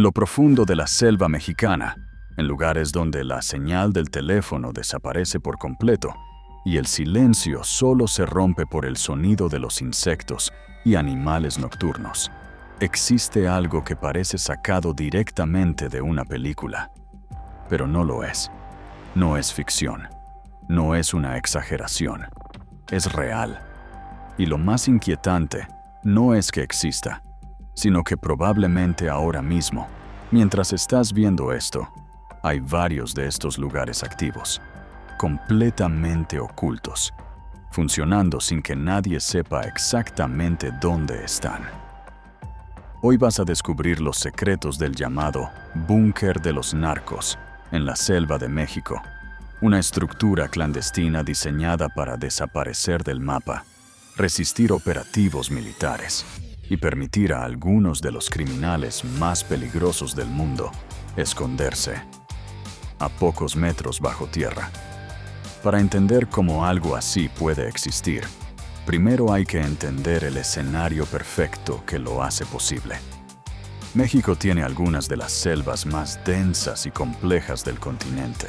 lo profundo de la selva mexicana, en lugares donde la señal del teléfono desaparece por completo y el silencio solo se rompe por el sonido de los insectos y animales nocturnos, existe algo que parece sacado directamente de una película. Pero no lo es. No es ficción. No es una exageración. Es real. Y lo más inquietante no es que exista, sino que probablemente ahora mismo, mientras estás viendo esto, hay varios de estos lugares activos, completamente ocultos, funcionando sin que nadie sepa exactamente dónde están. Hoy vas a descubrir los secretos del llamado Búnker de los Narcos en la selva de México, una estructura clandestina diseñada para desaparecer del mapa, resistir operativos militares y permitir a algunos de los criminales más peligrosos del mundo esconderse a pocos metros bajo tierra. Para entender cómo algo así puede existir, primero hay que entender el escenario perfecto que lo hace posible. México tiene algunas de las selvas más densas y complejas del continente,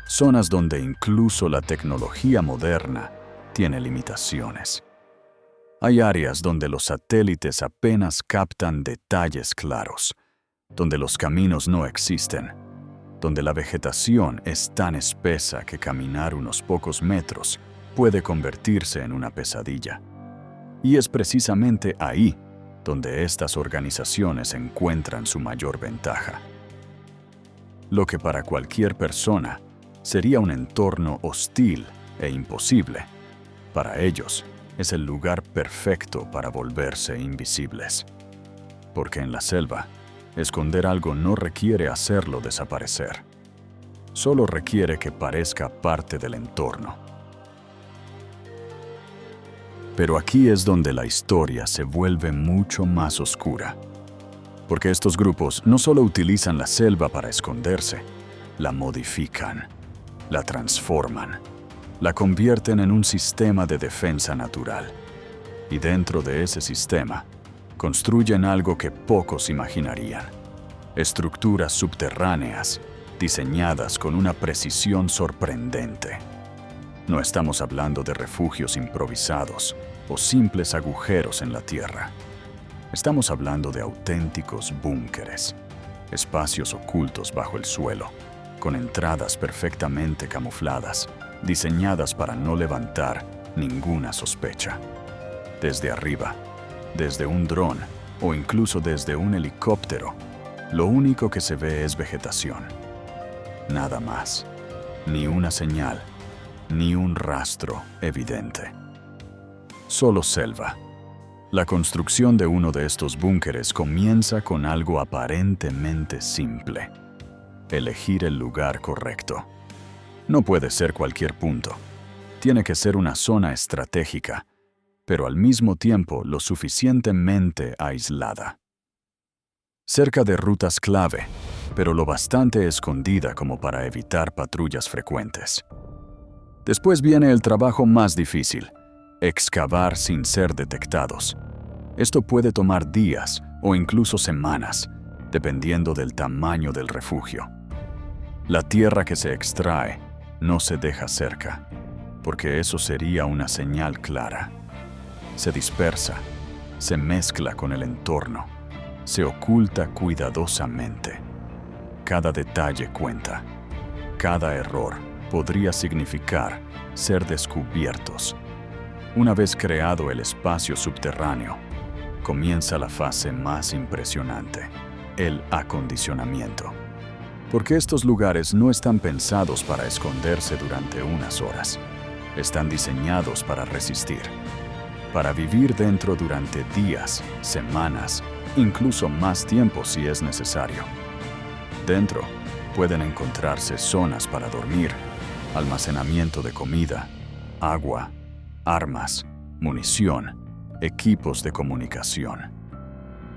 zonas donde incluso la tecnología moderna tiene limitaciones. Hay áreas donde los satélites apenas captan detalles claros, donde los caminos no existen, donde la vegetación es tan espesa que caminar unos pocos metros puede convertirse en una pesadilla. Y es precisamente ahí donde estas organizaciones encuentran su mayor ventaja. Lo que para cualquier persona sería un entorno hostil e imposible, para ellos es el lugar perfecto para volverse invisibles. Porque en la selva, esconder algo no requiere hacerlo desaparecer. Solo requiere que parezca parte del entorno. Pero aquí es donde la historia se vuelve mucho más oscura. Porque estos grupos no solo utilizan la selva para esconderse, la modifican, la transforman, la convierten en un sistema de defensa natural. Y dentro de ese sistema, construyen algo que pocos imaginarían. Estructuras subterráneas, diseñadas con una precisión sorprendente. No estamos hablando de refugios improvisados o simples agujeros en la tierra. Estamos hablando de auténticos búnkeres, espacios ocultos bajo el suelo, con entradas perfectamente camufladas, diseñadas para no levantar ninguna sospecha. Desde arriba, desde un dron o incluso desde un helicóptero, lo único que se ve es vegetación. Nada más. Ni una señal, ni un rastro evidente. Solo selva. La construcción de uno de estos búnkeres comienza con algo aparentemente simple: elegir el lugar correcto. No puede ser cualquier punto. Tiene que ser una zona estratégica, pero al mismo tiempo lo suficientemente aislada. Cerca de rutas clave, pero lo bastante escondida como para evitar patrullas frecuentes. Después viene el trabajo más difícil: excavar sin ser detectados. Esto puede tomar días o incluso semanas, dependiendo del tamaño del refugio. La tierra que se extrae no se deja cerca, porque eso sería una señal clara. Se dispersa, se mezcla con el entorno, se oculta cuidadosamente. Cada detalle cuenta. Cada error podría significar ser descubiertos. Una vez creado el espacio subterráneo, comienza la fase más impresionante: el acondicionamiento. Porque estos lugares no están pensados para esconderse durante unas horas. Están diseñados para resistir, para vivir dentro durante días, semanas, incluso más tiempo si es necesario. Dentro pueden encontrarse zonas para dormir, almacenamiento de comida, agua, armas, munición, equipos de comunicación.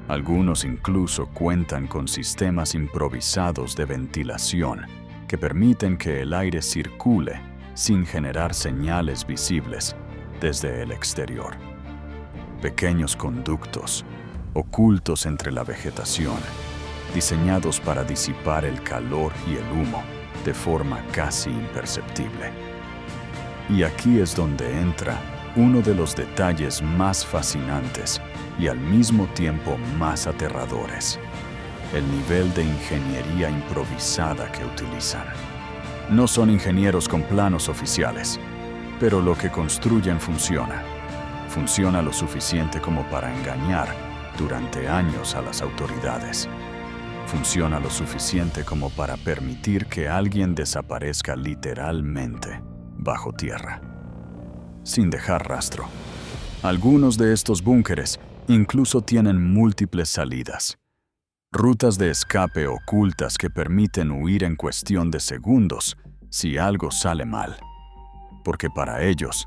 Algunos incluso cuentan con sistemas improvisados de ventilación que permiten que el aire circule sin generar señales visibles desde el exterior. Pequeños conductos, ocultos entre la vegetación, diseñados para disipar el calor y el humo de forma casi imperceptible. Y aquí es donde entra uno de los detalles más fascinantes y al mismo tiempo más aterradores: el nivel de ingeniería improvisada que utilizan. No son ingenieros con planos oficiales, pero lo que construyen funciona. Funciona lo suficiente como para engañar durante años a las autoridades. Funciona lo suficiente como para permitir que alguien desaparezca literalmente bajo tierra, sin dejar rastro. Algunos de estos búnkeres incluso tienen múltiples salidas, rutas de escape ocultas que permiten huir en cuestión de segundos si algo sale mal, porque para ellos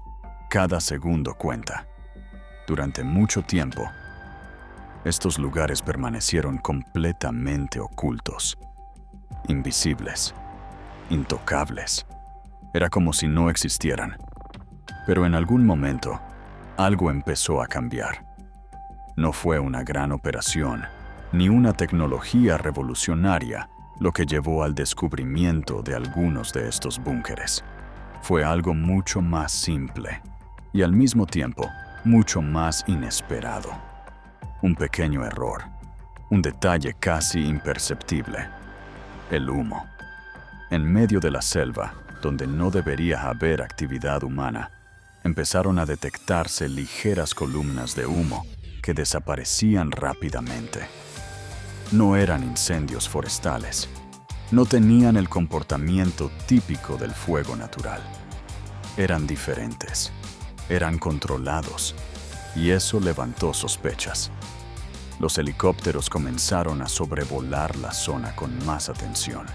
cada segundo cuenta. Durante mucho tiempo, estos lugares permanecieron completamente ocultos, invisibles, intocables. Era como si no existieran. Pero en algún momento, algo empezó a cambiar. No fue una gran operación, ni una tecnología revolucionaria lo que llevó al descubrimiento de algunos de estos búnkeres. Fue algo mucho más simple y al mismo tiempo mucho más inesperado. Un pequeño error, un detalle casi imperceptible: el humo. En medio de la selva, donde no debería haber actividad humana, empezaron a detectarse ligeras columnas de humo que desaparecían rápidamente. No eran incendios forestales. No tenían el comportamiento típico del fuego natural. Eran diferentes. Eran controlados. Y eso levantó sospechas. Los helicópteros comenzaron a sobrevolar la zona con más atención,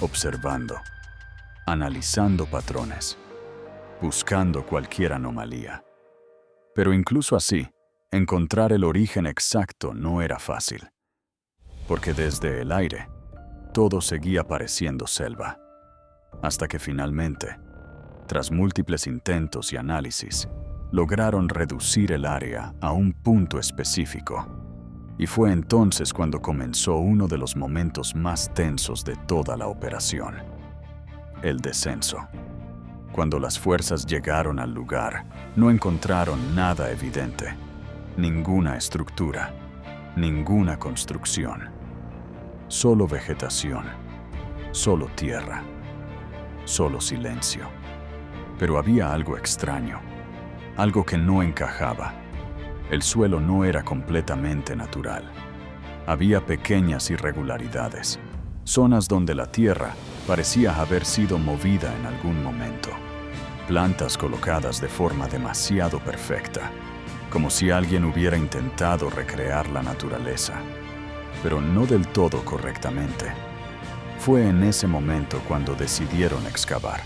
observando, analizando patrones, buscando cualquier anomalía. Pero incluso así, encontrar el origen exacto no era fácil, porque desde el aire, todo seguía pareciendo selva, hasta que finalmente, tras múltiples intentos y análisis, lograron reducir el área a un punto específico. Y fue entonces cuando comenzó uno de los momentos más tensos de toda la operación: el descenso. Cuando las fuerzas llegaron al lugar, no encontraron nada evidente, ninguna estructura, ninguna construcción. Solo vegetación, solo tierra, solo silencio. Pero había algo extraño, algo que no encajaba. El suelo no era completamente natural. Había pequeñas irregularidades, zonas donde la tierra parecía haber sido movida en algún momento. Plantas colocadas de forma demasiado perfecta, como si alguien hubiera intentado recrear la naturaleza, pero no del todo correctamente. Fue en ese momento cuando decidieron excavar.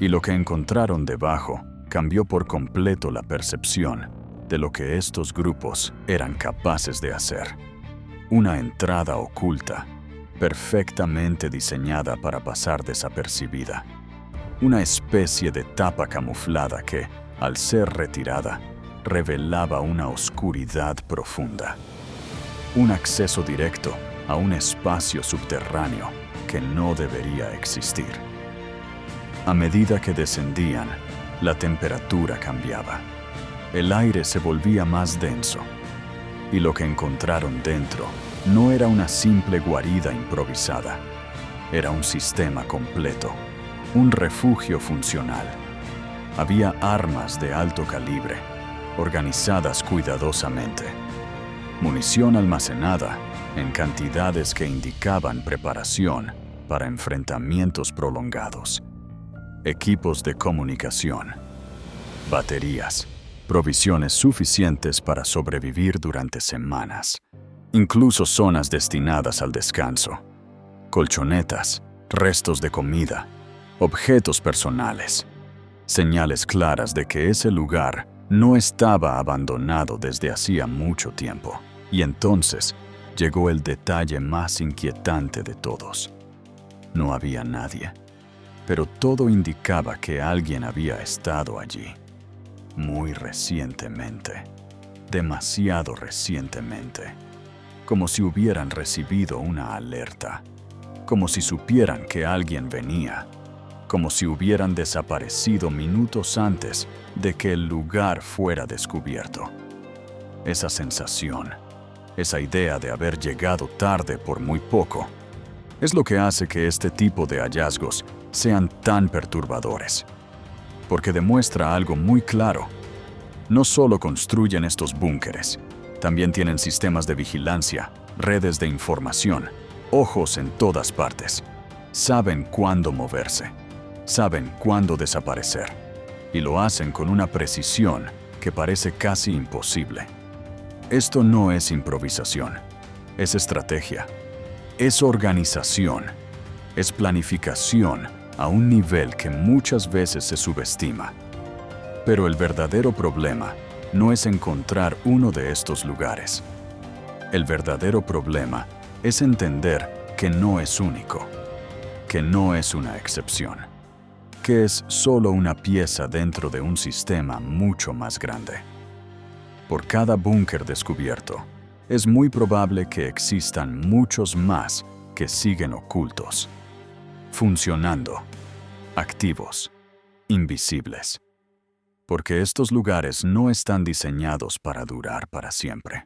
Y lo que encontraron debajo cambió por completo la percepción de lo que estos grupos eran capaces de hacer. Una entrada oculta, perfectamente diseñada para pasar desapercibida. Una especie de tapa camuflada que, al ser retirada, revelaba una oscuridad profunda. Un acceso directo a un espacio subterráneo que no debería existir. A medida que descendían, la temperatura cambiaba. El aire se volvía más denso, y lo que encontraron dentro no era una simple guarida improvisada. Era un sistema completo, un refugio funcional. Había armas de alto calibre, organizadas cuidadosamente. Munición almacenada en cantidades que indicaban preparación para enfrentamientos prolongados. Equipos de comunicación, baterías, provisiones suficientes para sobrevivir durante semanas. Incluso zonas destinadas al descanso, colchonetas, restos de comida, objetos personales. Señales claras de que ese lugar no estaba abandonado desde hacía mucho tiempo. Y entonces llegó el detalle más inquietante de todos. No había nadie, pero todo indicaba que alguien había estado allí. Muy recientemente. Demasiado recientemente. como si hubieran recibido una alerta, como si supieran que alguien venía, como si hubieran desaparecido minutos antes de que el lugar fuera descubierto. Esa sensación, esa idea de haber llegado tarde por muy poco, es lo que hace que este tipo de hallazgos sean tan perturbadores, porque demuestra algo muy claro. No solo construyen estos búnkeres, también tienen sistemas de vigilancia, redes de información, ojos en todas partes. Saben cuándo moverse, saben cuándo desaparecer, y lo hacen con una precisión que parece casi imposible. Esto no es improvisación, es estrategia, es organización, es planificación a un nivel que muchas veces se subestima. Pero el verdadero problema no es encontrar uno de estos lugares. El verdadero problema es entender que no es único, que no es una excepción, que es solo una pieza dentro de un sistema mucho más grande. Por cada búnker descubierto, es muy probable que existan muchos más que siguen ocultos, funcionando, activos, invisibles. Porque estos lugares no están diseñados para durar para siempre.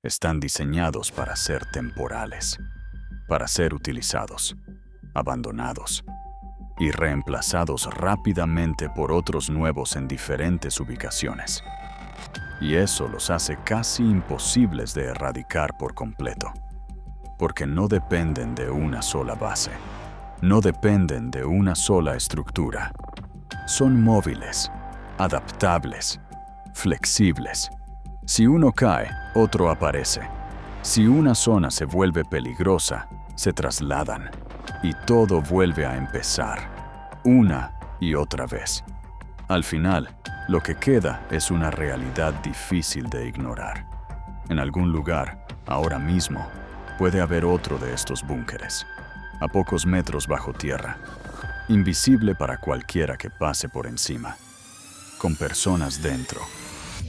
Están diseñados para ser temporales, para ser utilizados, abandonados y reemplazados rápidamente por otros nuevos en diferentes ubicaciones. Y eso los hace casi imposibles de erradicar por completo, porque no dependen de una sola base, no dependen de una sola estructura. Son móviles, adaptables, flexibles. Si uno cae, otro aparece. Si una zona se vuelve peligrosa, se trasladan y todo vuelve a empezar, una y otra vez. Al final, lo que queda es una realidad difícil de ignorar. En algún lugar, ahora mismo, puede haber otro de estos búnkeres, a pocos metros bajo tierra, invisible para cualquiera que pase por encima, con personas dentro,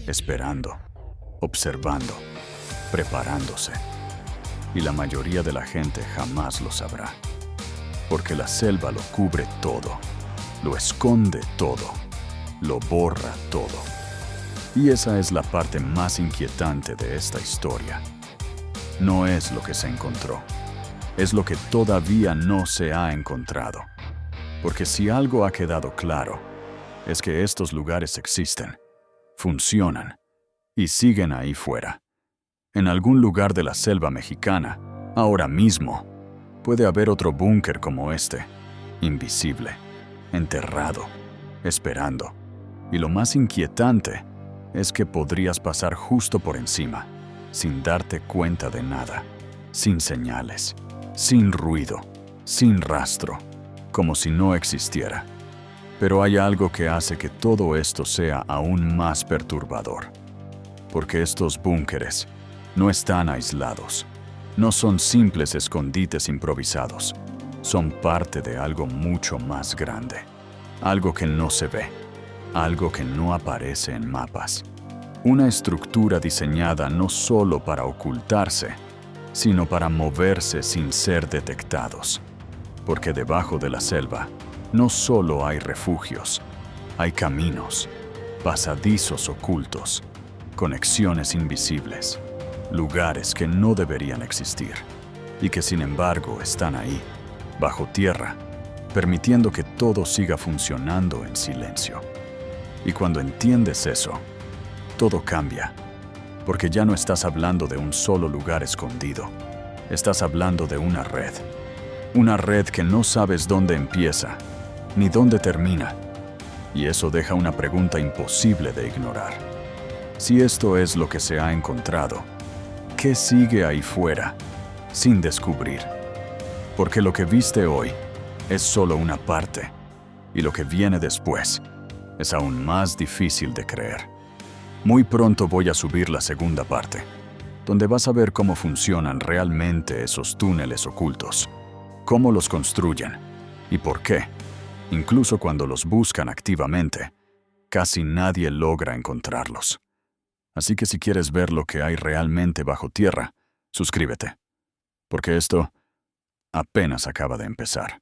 esperando, observando, preparándose. Y la mayoría de la gente jamás lo sabrá, porque la selva lo cubre todo, lo esconde todo, lo borra todo. Y esa es la parte más inquietante de esta historia. No es lo que se encontró, es lo que todavía no se ha encontrado. Porque si algo ha quedado claro, es que estos lugares existen, funcionan y siguen ahí fuera. En algún lugar de la selva mexicana, ahora mismo, puede haber otro búnker como este, invisible, enterrado, esperando. Y lo más inquietante es que podrías pasar justo por encima, sin darte cuenta de nada, sin señales, sin ruido, sin rastro, como si no existiera. Pero hay algo que hace que todo esto sea aún más perturbador. Porque estos búnkeres no están aislados, no son simples escondites improvisados, son parte de algo mucho más grande, algo que no se ve, algo que no aparece en mapas. Una estructura diseñada no solo para ocultarse, sino para moverse sin ser detectados. Porque debajo de la selva no solo hay refugios, hay caminos, pasadizos ocultos, conexiones invisibles, lugares que no deberían existir y que sin embargo están ahí, bajo tierra, permitiendo que todo siga funcionando en silencio. Y cuando entiendes eso, todo cambia, porque ya no estás hablando de un solo lugar escondido, estás hablando de una red que no sabes dónde empieza ni dónde termina, y eso deja una pregunta imposible de ignorar. Si esto es lo que se ha encontrado, ¿qué sigue ahí fuera, sin descubrir? Porque lo que viste hoy es solo una parte, y lo que viene después es aún más difícil de creer. Muy pronto voy a subir la segunda parte, donde vas a ver cómo funcionan realmente esos túneles ocultos, cómo los construyen y por qué, incluso cuando los buscan activamente, casi nadie logra encontrarlos. Así que si quieres ver lo que hay realmente bajo tierra, suscríbete, porque esto apenas acaba de empezar.